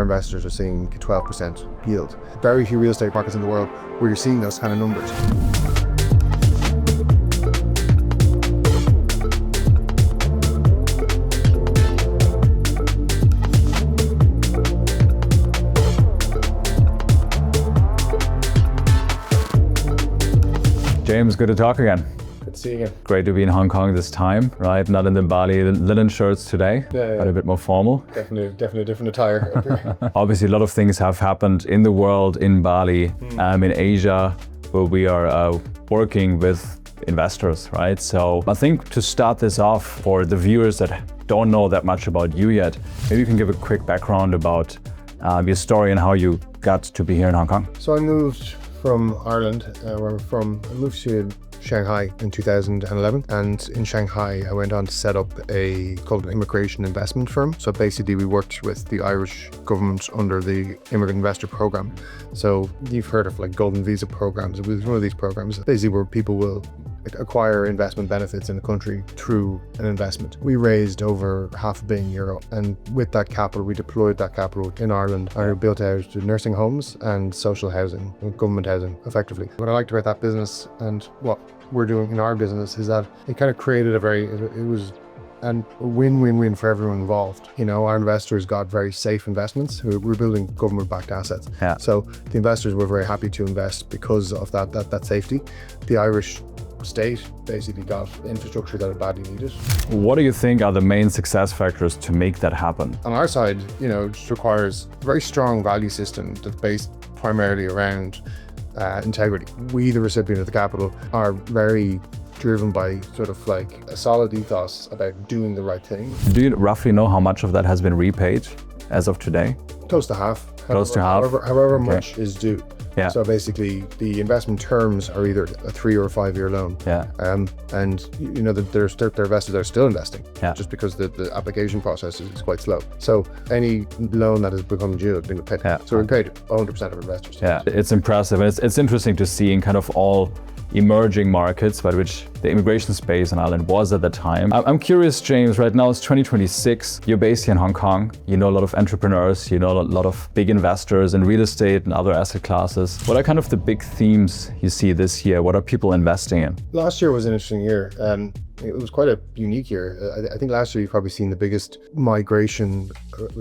investors are seeing 12% yield. Very few real estate markets in the world where you're seeing those kind of numbers. James, good to talk again. Good to see you again. Great to be in Hong Kong this time, right? Not in the Bali linen shirts today, Yeah. but a bit more formal. Definitely a different attire. Obviously, a lot of things have happened in the world, in Bali, in Asia, where we are working with investors, right? So I think to start this off, for the viewers that don't know that much about you yet, maybe you can give a quick background about your story and how you got to be here in Hong Kong. So I moved from Ireland, where I'm from. I moved to Shanghai in 2011, and in Shanghai I went on to set up called an immigration investment firm. So basically we worked with the Irish government under the immigrant investor program. So you've heard of like golden visa programs. It was one of these programs basically where people will acquire investment benefits in the country through an investment. We raised over €500 million, and with that capital we deployed that capital in Ireland and built out nursing homes and social housing, government housing effectively. What I liked about that business and what we're doing in our business is that it kind of created it was a win-win-win for everyone involved. You know, our investors got very safe investments. We're building government-backed assets. Yeah. So the investors were very happy to invest because of that safety. The Irish state basically got infrastructure that it badly needed. What do you think are the main success factors to make that happen? On our side, you know, it just requires a very strong value system that's based primarily around integrity. We, the recipient of the capital, are very driven by sort of like a solid ethos about doing the right thing. Do you roughly know how much of that has been repaid as of today? Close to half. Close to half? However much is due. Yeah. So basically, the investment terms are either a 3 or a 5 year loan. Yeah. And you know that there are investors that are still investing, Yeah. just because the application process is quite slow. So any loan that has become due has been paid. Yeah. So we paid 100% of investors. Yeah, it's impressive, and it's interesting to see in kind of all emerging markets, by which the immigration space in Ireland was at the time. I'm curious, James, right now it's 2026, you're based here in Hong Kong, you know a lot of entrepreneurs, you know a lot of big investors in real estate and other asset classes. What are kind of the big themes you see this year? What are people investing in? Last year was an interesting year. It was quite a unique year. I think last year you've probably seen the biggest migration,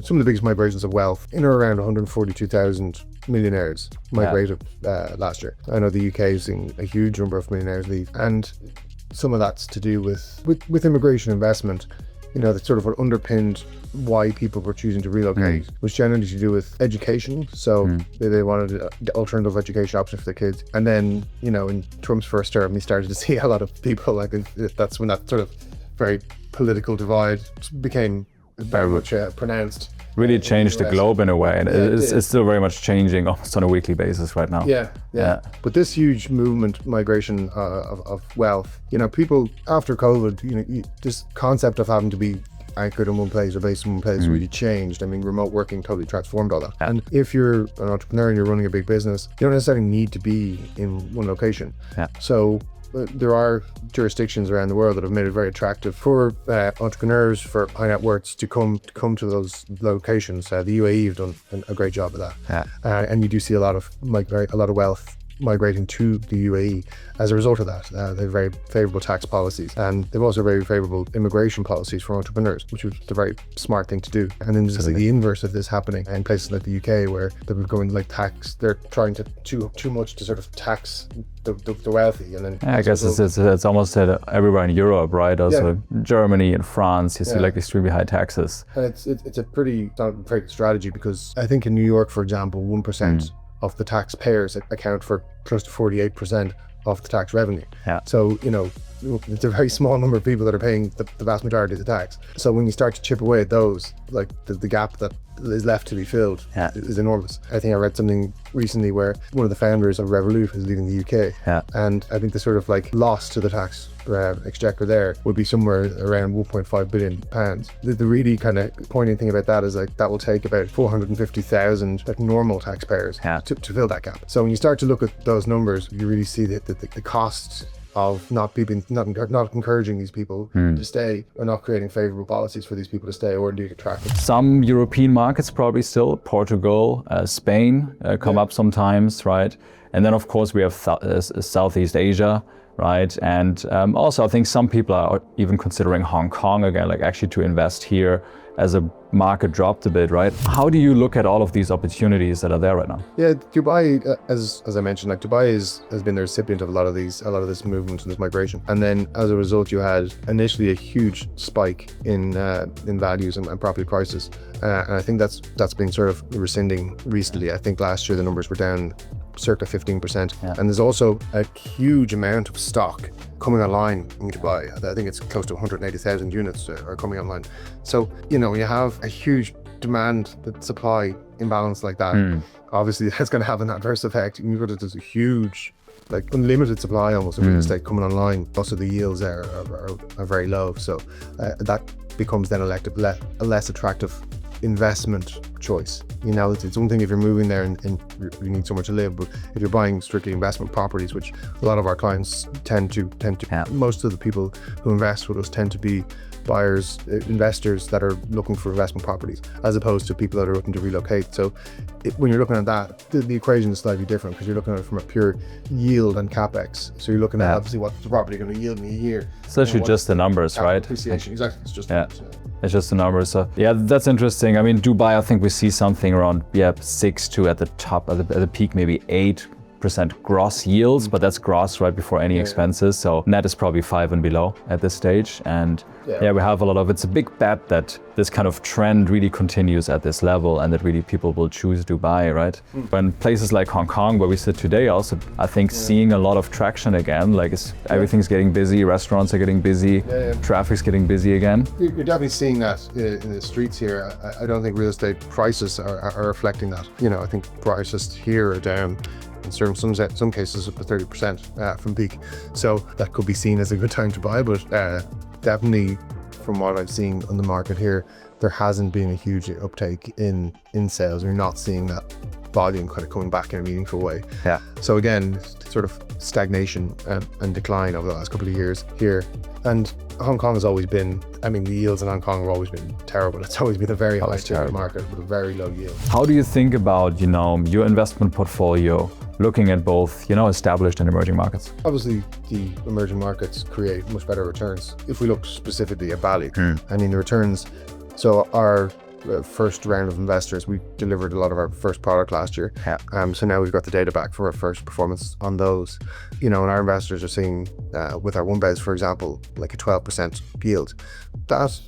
some of the biggest migrations of wealth. In or around 142,000 millionaires migrated last year. I know the UK is seeing a huge number of millionaires leave, and some of that's to do with immigration investment. You know, that sort of what underpinned why people were choosing to relocate was generally to do with education. So they wanted an alternative education option for their kids. And then, you know, in Trump's first term, he started to see a lot of people, like that's when that sort of very political divide became very much pronounced. Really changed the globe in a way, and it's still very much changing almost on a weekly basis right now. Yeah. But this huge movement, migration of wealth, you know, people after COVID, you know, this concept of having to be anchored in one place or based in one place really changed. I mean, remote working totally transformed all that. And if you're an entrepreneur and you're running a big business, you don't necessarily need to be in one location. Yeah. So there are jurisdictions around the world that have made it very attractive for entrepreneurs, for high net worths to come to those locations. The UAE have done a great job of that. Yeah. And you do see a lot of wealth migrating to the UAE as a result of that. They have very favorable tax policies, and they've also very favorable immigration policies for entrepreneurs, which was the very smart thing to do. And then there's the inverse of this happening in places like the UK, where they're going like they're trying to too much to sort of tax the wealthy, and then I guess it's almost everywhere in Europe, right? Also Germany and France, you see like extremely high taxes. And it's a pretty great strategy, because I think in New York, for example, 1% of the taxpayers account for close to 48% of the tax revenue. Yeah. So, you know, it's a very small number of people that are paying the vast majority of the tax. So when you start to chip away at those, like the gap that is left to be filled is enormous. I think I read something recently where one of the founders of Revolut is leaving the UK. Yeah. And I think the sort of like loss to the tax exchequer there would be somewhere around £1.5 billion. The really kind of poignant thing about that is like that will take about 450,000 like normal taxpayers to fill that gap. So when you start to look at those numbers, you really see that the cost of not encouraging these people to stay, or not creating favorable policies for these people to stay or indeed attract them. Some European markets probably still, Portugal, Spain come up sometimes, right? And then of course we have Southeast Asia, right? And also I think some people are even considering Hong Kong again, like actually to invest here as a market dropped a bit, right? How do you look at all of these opportunities that are there right now? Yeah, Dubai, as I mentioned, like Dubai has been the recipient of a lot of this movement and this migration, and then as a result, you had initially a huge spike in values and property prices, and I think that's been sort of rescinding recently. I think last year the numbers were down circa 15%, and there's also a huge amount of stock coming online in Dubai. I think it's close to 180,000 units are coming online. So, you know, when you have a huge demand, supply imbalance like that, obviously that's going to have an adverse effect. You've got this huge, like unlimited supply almost of real estate coming online. Also the yields are very low. So that becomes then a less attractive investment choice. You know, it's one thing if you're moving there and you need somewhere to live, but if you're buying strictly investment properties, which a lot of our clients tend to, most of the people who invest with us tend to be buyers, investors that are looking for investment properties, as opposed to people that are looking to relocate. So when you're looking at that, the equation is slightly different because you're looking at it from a pure yield and capex. So you're looking at obviously what's the property going to yield me a year. It's actually just the numbers, right? Appreciation, exactly. It's just it's just the numbers. So yeah, that's interesting. I mean, Dubai, I think we see something around 6 to at the top, at the peak, maybe 8% gross yields, but that's gross right before any expenses. So net is probably 5 and below at this stage. And we have a lot of, it's a big bet that this kind of trend really continues at this level and that really people will choose Dubai, right? When places like Hong Kong, where we sit today, also, I think seeing a lot of traction again, like everything's getting busy, restaurants are getting busy, traffic's getting busy again. You're definitely seeing that in the streets here. I don't think real estate prices are reflecting that. You know, I think prices here are down in some cases up to 30% from peak. So that could be seen as a good time to buy, but definitely from what I've seen on the market here, there hasn't been a huge uptake in sales. You're not seeing that volume kind of coming back in a meaningful way. Yeah. So again, sort of stagnation and decline over the last couple of years here. And Hong Kong has always been, I mean, the yields in Hong Kong have always been terrible. It's always been a very high ticket market with a very low yield. How do you think about, you know, your investment portfolio looking at both, you know, established and emerging markets? Obviously, the emerging markets create much better returns. If we look specifically at Bali, I mean, the returns, so our first round of investors, we delivered a lot of our first product last year. So now we've got the data back from our first performance on those. You know, and our investors are seeing, with our one beds, for example, like a 12% yield. That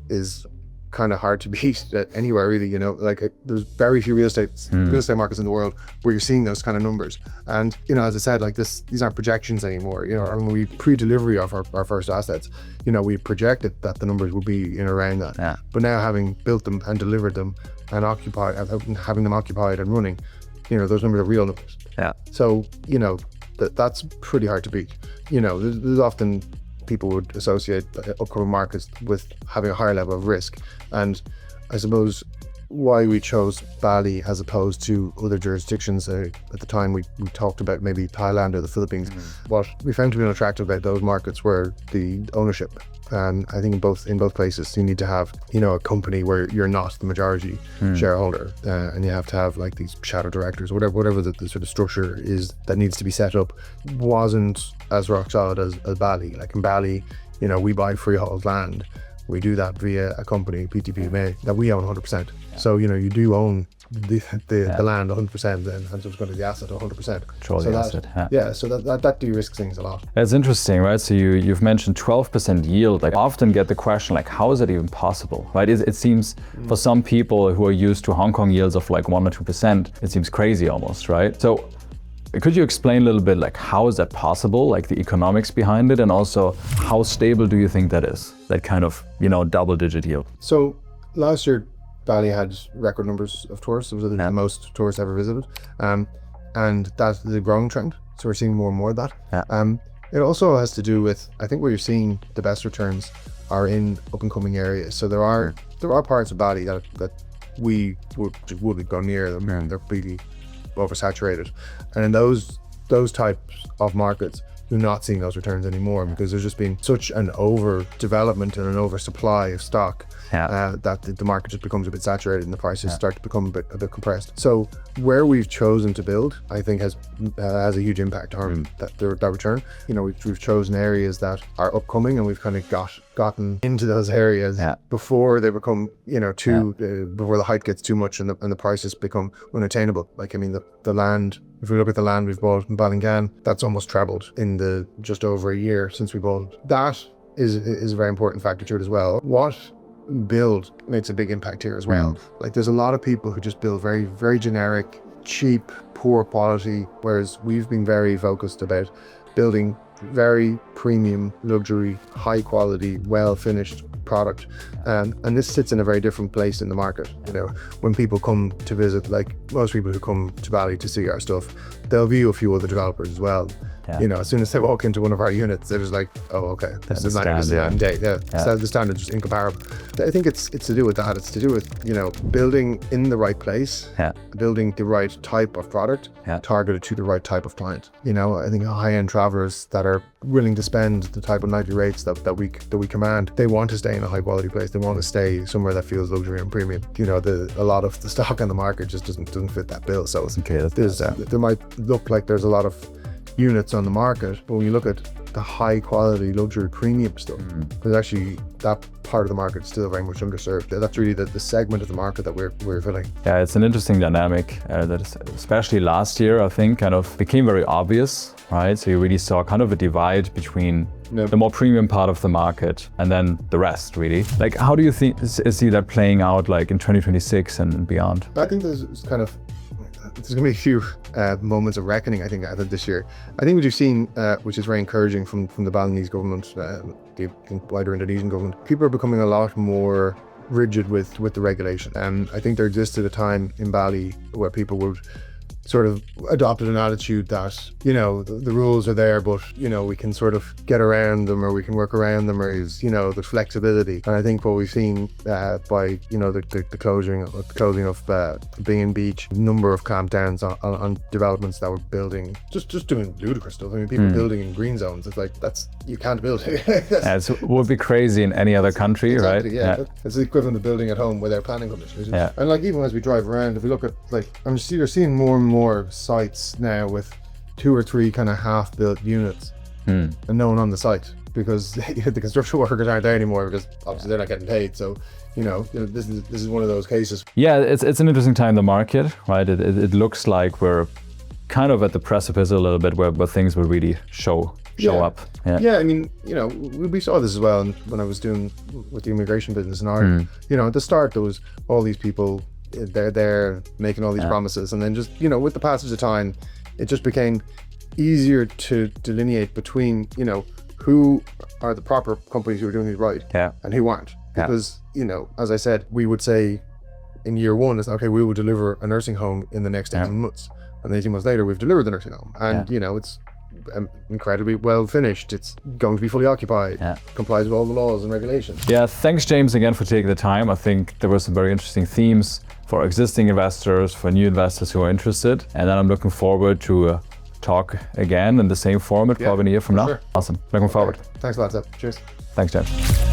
is kind of hard to beat anywhere really, you know, like there's very few real estate markets in the world where you're seeing those kind of numbers. And, you know, as I said, like these aren't projections anymore, you know, and when we pre-delivery of our first assets, you know, we projected that the numbers would be in around that. But now having built them and delivered them and having them occupied and running, you know, those numbers are real numbers. So, you know, that's pretty hard to beat. You know, there's often people would associate upcoming markets with having a higher level of risk. And I suppose why we chose Bali as opposed to other jurisdictions, at the time we talked about maybe Thailand or the Philippines. What we found to be unattractive about those markets were the ownership. And I think in both places you need to have, you know, a company where you're not the majority shareholder, and you have to have like these shadow directors or whatever the sort of structure is that needs to be set up. Wasn't as rock solid as Bali. Like in Bali, you know, we buy freehold land. We do that via a company, PTPMA, that we own 100%. So, you know, you do own the land 100%, and so it's going to be the asset 100%. Control the asset. So that de-risks things a lot. It's interesting, right? So you've mentioned 12% yield. Like, I often get the question, like, how is it even possible, right? It seems for some people who are used to Hong Kong yields of like 1 or 2%, it seems crazy almost, right? So could you explain a little bit, like, how is that possible, like the economics behind it, and also how stable do you think that is, that kind of, you know, double-digit yield? So last year, Bali had record numbers of tourists. It was the most tourists ever visited, and that's the growing trend. So we're seeing more and more of that. It also has to do with, I think, where you're seeing the best returns are in up-and-coming areas. So there are parts of Bali that we wouldn't go near them, and they're really oversaturated. And in those types of markets, you're not seeing those returns anymore because there's just been such an overdevelopment and an oversupply of stock that the market just becomes a bit saturated and the prices start to become a bit compressed. So where we've chosen to build, I think has a huge impact on that return. You know, we've chosen areas that are upcoming, and we've kind of gotten into those areas before they become, you know, before the height gets too much and the prices become unattainable. Like, I mean, the land, if we look at the land we've bought in Bali, that's almost trebled in the just over a year since we bought. That is a very important factor to it as well. What build makes a big impact here as well. Like, there's a lot of people who just build very, very generic, cheap, poor quality, whereas we've been very focused about building very premium, luxury, high quality, well finished product. And this sits in a very different place in the market. You know, when people come to visit, like most people who come to Bali to see our stuff, they'll view a few other developers as well. You know, as soon as they walk into one of our units, they're just like, oh, okay, this is night and day. So the standard is just incomparable. I think it's to do with that. It's to do with, you know, building in the right place, building the right type of product, targeted to the right type of client. You know, I think high-end travelers that are willing to spend the type of nightly rates that we command, they want to stay in a high-quality place. They want to stay somewhere that feels luxury and premium. You know, a lot of the stock on the market just doesn't fit that bill. So there might look like there's a lot of units on the market, but when you look at the high quality luxury premium stuff, because actually that part of the market is still very much underserved. That's really the segment of the market that we're filling. Yeah, it's an interesting dynamic that is, especially last year, I think kind of became very obvious, right? So you really saw kind of a divide between the more premium part of the market and then the rest, really. Like, how do you see that playing out, like in 2026 and beyond? I think there's going to be a few moments of reckoning, I think, this year. I think what you've seen, which is very encouraging from the Balinese government, the wider Indonesian government, people are becoming a lot more rigid with the regulation. And I think there existed a time in Bali where people would sort of adopted an attitude that, you know, the rules are there, but, you know, we can sort of get around them or we can work around them, or is, you know, the flexibility. And I think what we've seen by, you know, the closing of Bingin Beach, number of clampdowns on developments that were building, just doing ludicrous stuff. I mean, people building in green zones. It's like, you can't build it. It would be crazy in any other country, exactly, right? Yeah. It's the equivalent of building at home without planning permission. And like, even as we drive around, if we look at, like, you're seeing more and more sites now with 2 or 3 kind of half-built units and no one on the site, because the construction workers aren't there anymore, because obviously they're not getting paid. So, you know, this is one of those cases. Yeah, it's an interesting time in the market, right? It looks like we're kind of at the precipice a little bit where things will really show up. Yeah, I mean, you know, we saw this as well when I was doing with the immigration business in Ireland. You know, at the start there was all these people, they're there making all these promises, and then just, you know, with the passage of time, it just became easier to delineate between, you know, who are the proper companies who are doing it right and who aren't. Because, you know, as I said, we would say in year one, it's okay, we will deliver a nursing home in the next 18 months. And 18 months later, we've delivered the nursing home. And, you know, it's incredibly well finished. It's going to be fully occupied, complies with all the laws and regulations. Yeah, thanks, James, again for taking the time. I think there were some very interesting themes for existing investors, for new investors who are interested. And then I'm looking forward to talk again in the same format, probably a year from now. Sure. Awesome. Looking forward. Thanks a lot, Seb. Cheers. Thanks, James.